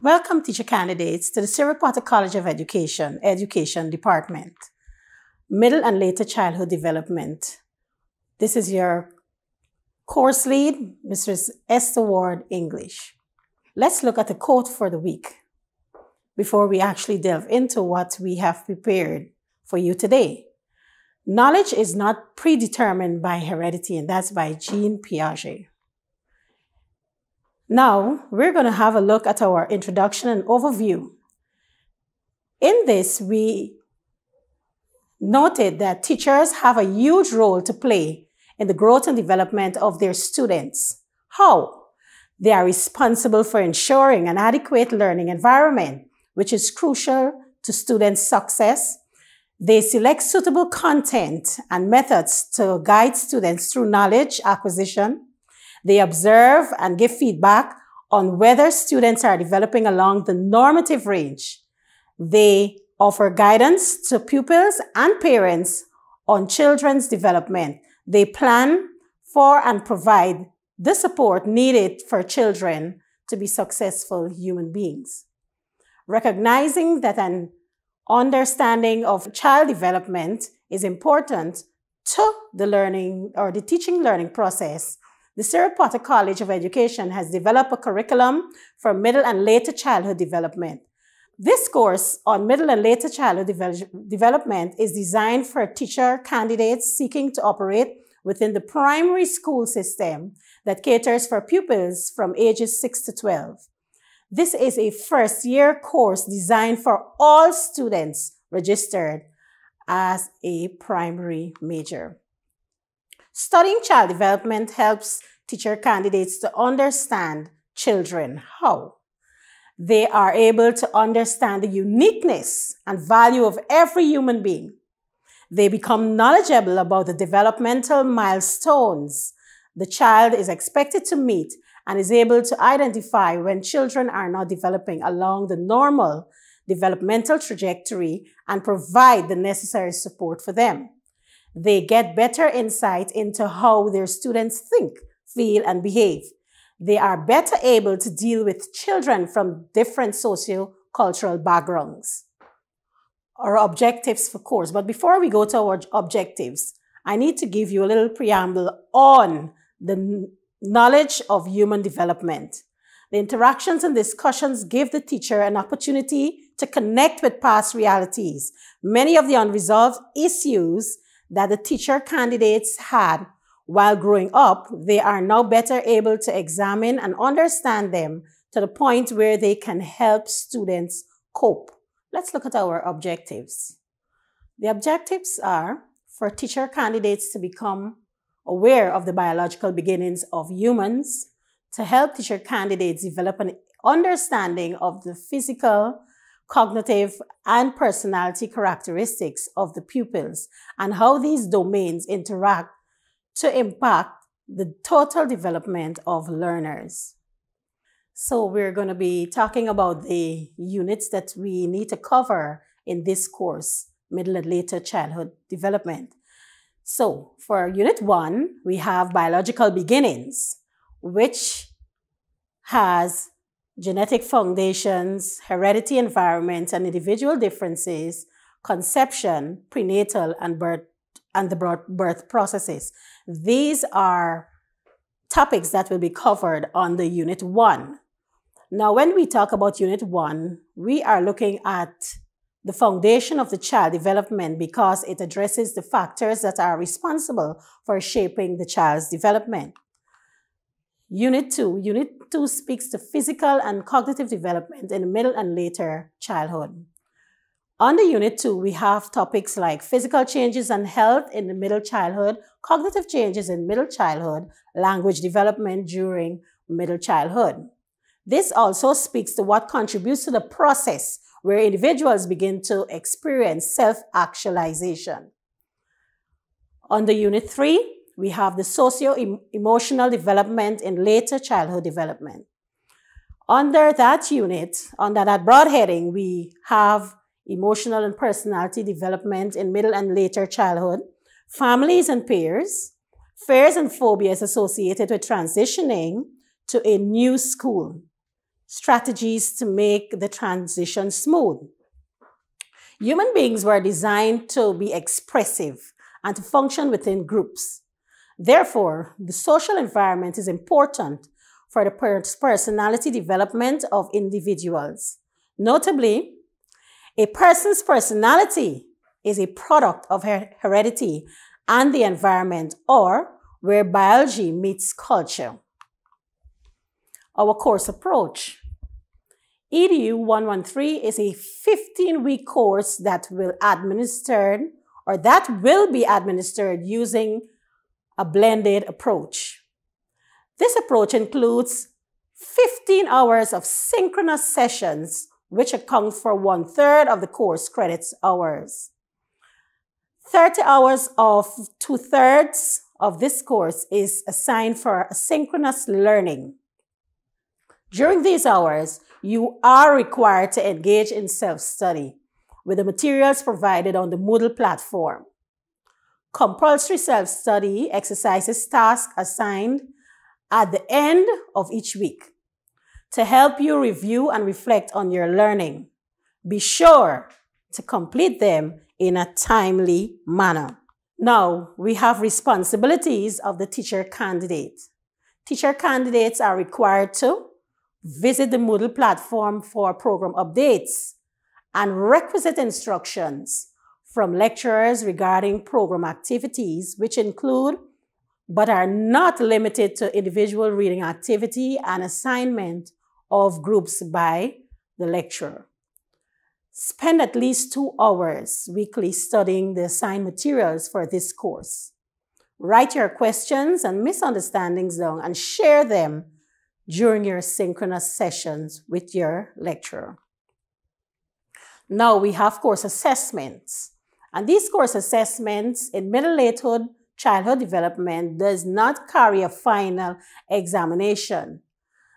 Welcome, teacher candidates, to the Cyril Potter College of Education Department, Middle and Later Childhood Development. This is your course lead, Mrs. Esther Ward, English. Let's look at the quote for the week before we actually delve into what we have prepared for you today. Knowledge is not predetermined by heredity, and that's by Jean Piaget. Now, we're going to have a look at our introduction and overview. In this, we noted that teachers have a huge role to play in the growth and development of their students. How? They are responsible for ensuring an adequate learning environment, which is crucial to students' success. They select suitable content and methods to guide students through knowledge acquisition. They observe and give feedback on whether students are developing along the normative range. They offer guidance to pupils and parents on children's development. They plan for and provide the support needed for children to be successful human beings. Recognizing that an understanding of child development is important to the learning or the teaching learning process, the Cyril Potter College of Education has developed a curriculum for middle and later childhood development. This course on middle and later childhood development is designed for teacher candidates seeking to operate within the primary school system that caters for pupils from ages 6 to 12. This is a first-year course designed for all students registered as a primary major. Studying child development helps teacher candidates to understand children. How? They are able to understand the uniqueness and value of every human being. They become knowledgeable about the developmental milestones the child is expected to meet and is able to identify when children are not developing along the normal developmental trajectory and provide the necessary support for them. They get better insight into how their students think, feel, and behave. They are better able to deal with children from different socio-cultural backgrounds. Our objectives for course. But before we go to our objectives, I need to give you a little preamble on the knowledge of human development. The interactions and discussions give the teacher an opportunity to connect with past realities. Many of the unresolved issues that the teacher candidates had while growing up, they are now better able to examine and understand them to the point where they can help students cope. Let's look at our objectives. The objectives are for teacher candidates to become aware of the biological beginnings of humans, to help teacher candidates develop an understanding of the physical, cognitive, and personality characteristics of the pupils and how these domains interact to impact the total development of learners. So we're going to be talking about the units that we need to cover in this course, Middle and Later Childhood Development. So for Unit 1, we have Biological Beginnings, which has genetic foundations, heredity, environment, and individual differences, conception, prenatal, and the birth processes. These are topics that will be covered on the Unit 1. Now, when we talk about Unit 1, we are looking at the foundation of the child development because it addresses the factors that are responsible for shaping the child's development. Unit 2 speaks to physical and cognitive development in the middle and later childhood. Under Unit 2, we have topics like physical changes and health in the middle childhood, cognitive changes in middle childhood, language development during middle childhood. This also speaks to what contributes to the process where individuals begin to experience self-actualization. Under Unit 3, we have the socio-emotional development in later childhood development. Under that unit, under that broad heading, we have emotional and personality development in middle and later childhood, families and peers, fears and phobias associated with transitioning to a new school, strategies to make the transition smooth. Human beings were designed to be expressive and to function within groups. Therefore, the social environment is important for the personality development of individuals. Notably, a person's personality is a product of heredity and the environment, or where biology meets culture. Our course approach. EDU 113 is a 15-week course that will be administered using a blended approach. This approach includes 15 hours of synchronous sessions, which account for 1/3 of the course credits hours. 30 hours of 2/3 of this course is assigned for asynchronous learning. During these hours, you are required to engage in self-study with the materials provided on the Moodle platform. Compulsory self-study exercises tasks assigned at the end of each week to help you review and reflect on your learning. Be sure to complete them in a timely manner. Now, we have responsibilities of the teacher candidate. Teacher candidates are required to visit the Moodle platform for program updates and requisite instructions from lecturers regarding program activities, which include but are not limited to individual reading activity and assignment of groups by the lecturer. Spend at least 2 hours weekly studying the assigned materials for this course. Write your questions and misunderstandings down and share them during your synchronous sessions with your lecturer. Now we have course assessments. And these course assessments in middle-latehood childhood development does not carry a final examination.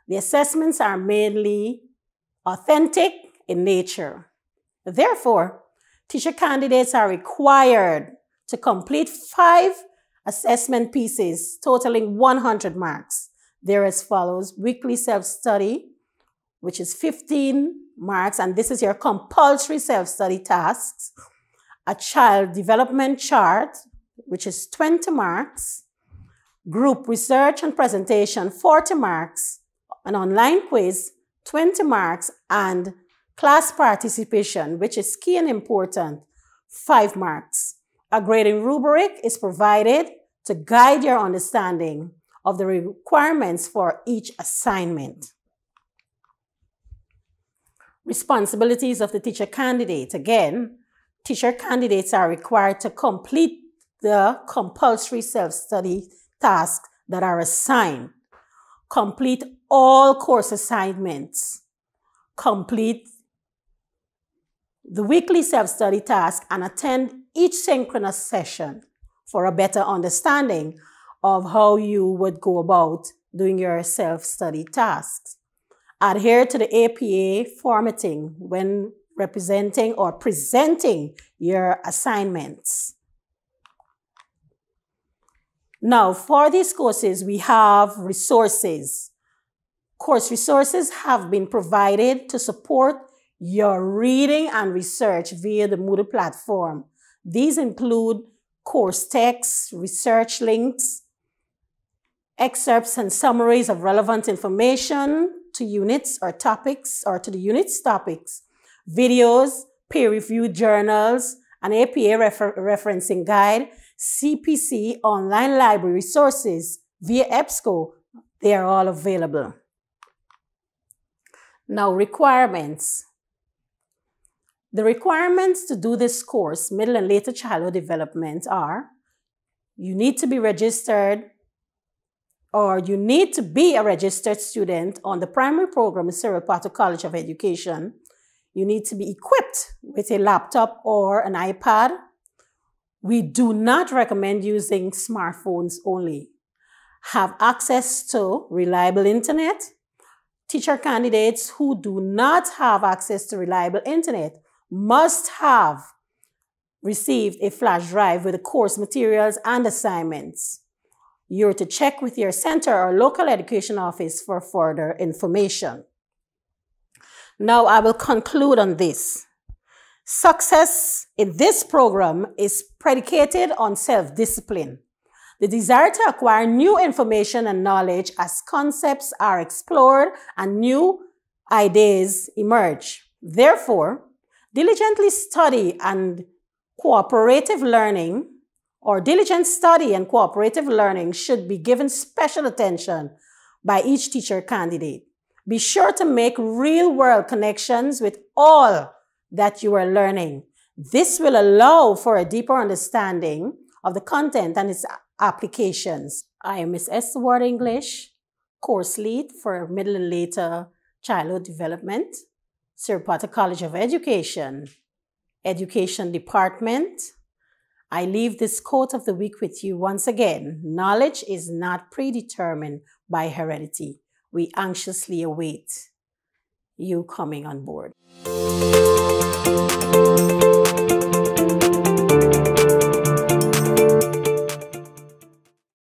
The assessments are mainly authentic in nature. Therefore, teacher candidates are required to complete 5 assessment pieces totaling 100 marks. They're as follows: weekly self-study, which is 15 marks, and this is your compulsory self-study tasks. A child development chart, which is 20 marks. Group research and presentation, 40 marks. An online quiz, 20 marks. And class participation, which is key and important, 5 marks. A grading rubric is provided to guide your understanding of the requirements for each assignment. Responsibilities of the teacher candidate. Again, teacher candidates are required to complete the compulsory self-study tasks that are assigned. Complete all course assignments. Complete the weekly self-study task and attend each synchronous session for a better understanding of how you would go about doing your self-study tasks. Adhere to the APA formatting when representing or presenting your assignments. Now, for these courses, we have resources. Course resources have been provided to support your reading and research via the Moodle platform. These include course texts, research links, excerpts and summaries of relevant information to units or topics, or to the unit's topics, videos, peer-reviewed journals, an APA referencing guide, CPCE online library resources via EBSCO. They are all available. Now, requirements. The requirements to do this course, middle and later childhood development, are you need to be registered, or you need to be a registered student on the primary program at Cyril Potter College of Education. You need to be equipped with a laptop or an iPad. We do not recommend using smartphones only. Have access to reliable internet. Teacher candidates who do not have access to reliable internet must have received a flash drive with the course materials and assignments. You're to check with your center or local education office for further information. Now I will conclude on this. Success in this program is predicated on self-discipline, the desire to acquire new information and knowledge as concepts are explored and new ideas emerge. Therefore, diligent study and cooperative learning should be given special attention by each teacher candidate. Be sure to make real-world connections with all that you are learning. This will allow for a deeper understanding of the content and its applications. I am Ms. Esther Ward English, course lead for Middle and Later Childhood Development, Siripata College of Education, Education Department. I leave this quote of the week with you once again. Knowledge is not predetermined by heredity. We anxiously await you coming on board.